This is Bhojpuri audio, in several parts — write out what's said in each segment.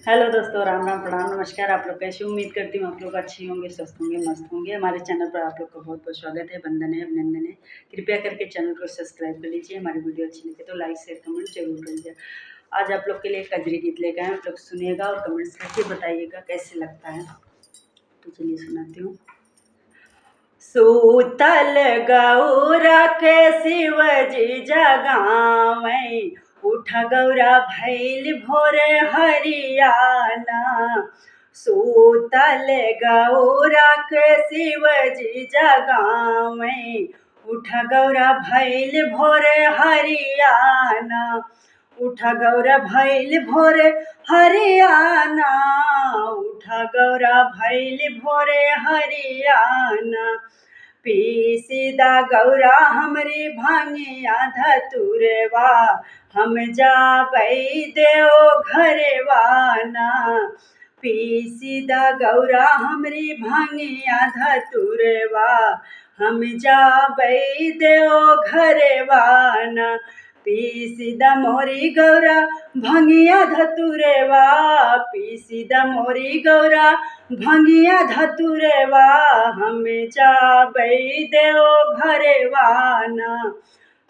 हेलो दोस्तों, राम राम, प्रणाम, नमस्कार। आप लोग कैसे? उम्मीद करती हूँ आप लोग अच्छी होंगे, स्वस्थ होंगे, मस्त होंगे। हमारे चैनल पर आप लोग का बहुत बहुत स्वागत है, वंदन है, अभिनंदन है। कृपया करके चैनल को सब्सक्राइब कर लीजिए। हमारी वीडियो अच्छी लगे तो लाइक शेयर कमेंट जरूर करिए। आज आप लोग के लिए एक कजरी गीत लेकर आए, आप लोग सुनिएगा और कमेंट्स करके बताइएगा कैसे लगता है। तो चलिए सुनाती हूँ। सूतल गौरा के शिवजी जगावै, उठ गौरा भैल भोरे हरियाना। सूतल गौरा के शिवजी जगावै, उठ गौरा भैल भोरे हरियाना। उठ गौरा भैल भोरे हरियाना, उठ गौरा भैल भोरे हरियाना। पीसीदा गौरा हमरी भांगिया धतुरवा, हम जाबै देव घरवाना। पीसीदा गौरा हमरी भांगिया धतुरवा, हम जाबै देव घरवाना। पीसीदा मोरी गौरा भंगिया धतुरवा, पीसीदा मोरी गौरा भंगिया धतुरवा, हम जाबै देव घरवाना।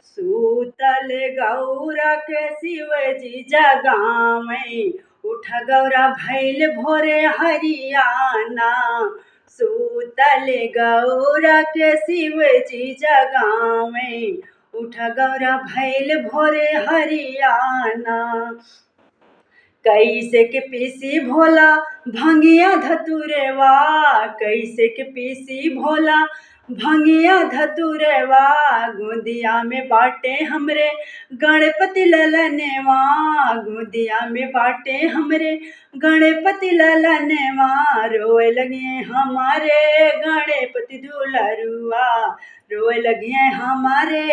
सूतल गौरा के शिवजी जगावै, उठ गौरा भैल भोरे हरियाना। सूतल गौरा के शिवजी जगावै, उठ गौरा भैल भोरे हरियाना। कैसे के पीसी भोला भंगिया धतुरवा, कैसे के पीसी भोला भंगिया धतुरवा। गोदिया में बाटे हमरे गणपति ललनवा, गोदिया में बाटे हमरे गणपति ललनवा। रोए लगे हमारे गणपति दुलरुआ, रोए लगिए हमारे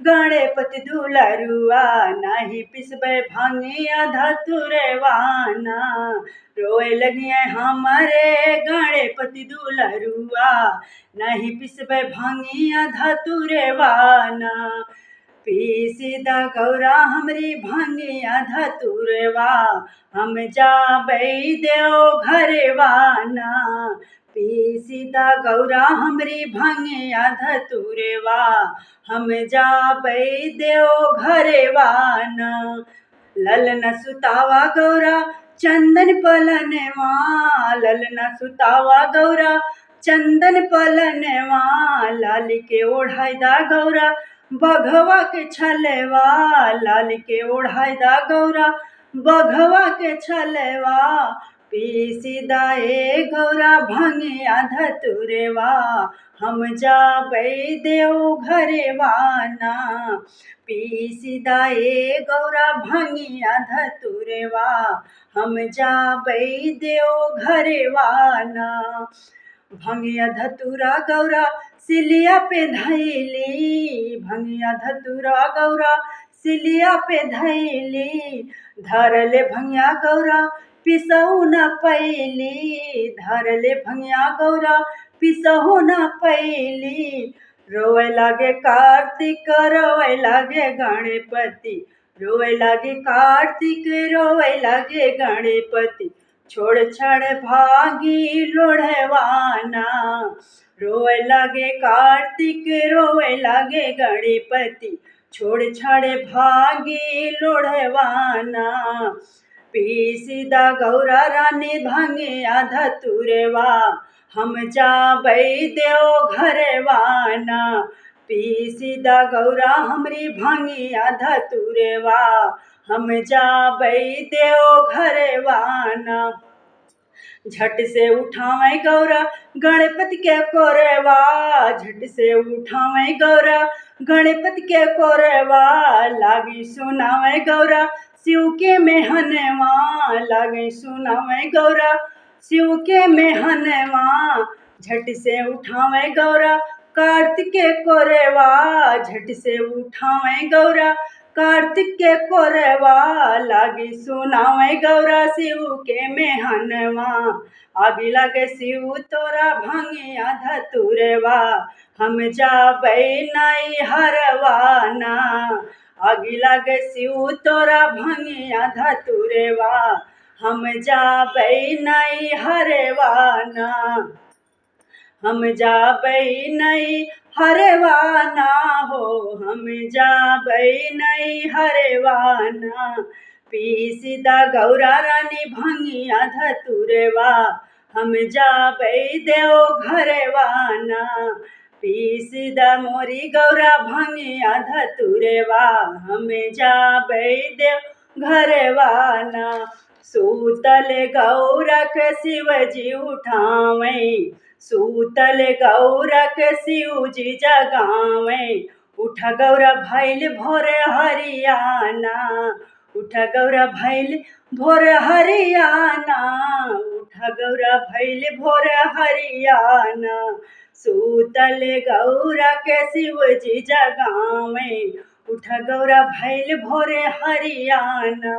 गणपति दुलरुआ। नाही पिसबे भांगिया धतुरवाना, रोए लगिए हमारे गणपति दुलरुआ। नहीं पिसबे भांगिया धतुरवाना। पीसीदा गौरा हमरी भांगिया धतुरवा, हम जाबै देव घरवाना। पीसीदा गौरा हमरी भांगिया धतुरवा, हम जाबै देव घरवाना। ललना सुतावा गौरा चंदन पलनवा, ललना सुतावा गौरा चंदन पलनवा। लाल के ओढ़ाईदा गौरा बघवा के छलवा, लाल के ओढ़ाईदा गौरा बघवा के छलवा। पीसीदा ए गौरा भंगिया धतुरवा, हम जाबै देव घरवाना। पीसीदा ए गौरा भंगिया धतुरवा, हम जाबै देव घरवाना। भंगिया धतुरा गौरा सिलिया पे धैली, भंगिया धतुरा गौरा सिलिया पे धैली। धरले भंगिया गौरा पिसहु न पैली, धरले भंगिया गौरा पिसहु न पैली। रोए लागे कार्तिक, रोए लागे गणपति, रोए लागे कार्तिक, रोए लागे गणपति। छोड़ छाड़ भागी लोढ़वाना, रोए लागे कार्तिक, रोए लागे गणपति। छोड़ छाड़ भागी लोढ़वाना। पीसीदा गौरा रानी भांगिया धतुरवा, हम जाबै देव घरवाना। पीसीदा गौरा हमरी भांगिया धतुरवा, हम जाबै देव घरवाना। झट से उठावे गौरा गणपति के कोरवा, झट से उठावे गौरा गणपति के कोरवा। लागी सुनावे गौरा शिव के मेहनवा, लागी सुनावे गौरा शिव के मेहनवा। झट से उठावे गौरा कार्तिक के कोरवा, झट से उठावे गौरा कार्तिक के कोरवा। लागी सुनावे गौरा शिव के मेहनवा, आगे लगे शिव तोरा भंगिया धतुरवा, हम जाबै नाई हरवाना। आगे लगे शिव तोरा भंगिया धतुरवा, हम जाबै नहीं हरवाना, हम जाबै नहीं हरवाना हो, हम जाबै नहीं हरवाना। पीसिदा गौरा रानी भंगिया धतुरवा, हम जाबै देव घरवाना। पीसिदा मोरी गौरा भंगिया धतुरवा, हम जाबै देव घरवाना। सूतल गौरक शिवजी उठावे, सूतल गौरक शिवजी जगावे। उठ गौरा भैल भोर हरियाना, उठ गौरा भैल भोर हरियाना, उठ गौरा भैल भोर हरियाना। सूतल गौरक शिवजी जगावे, उठ गौरा भैल भोर हरियाना।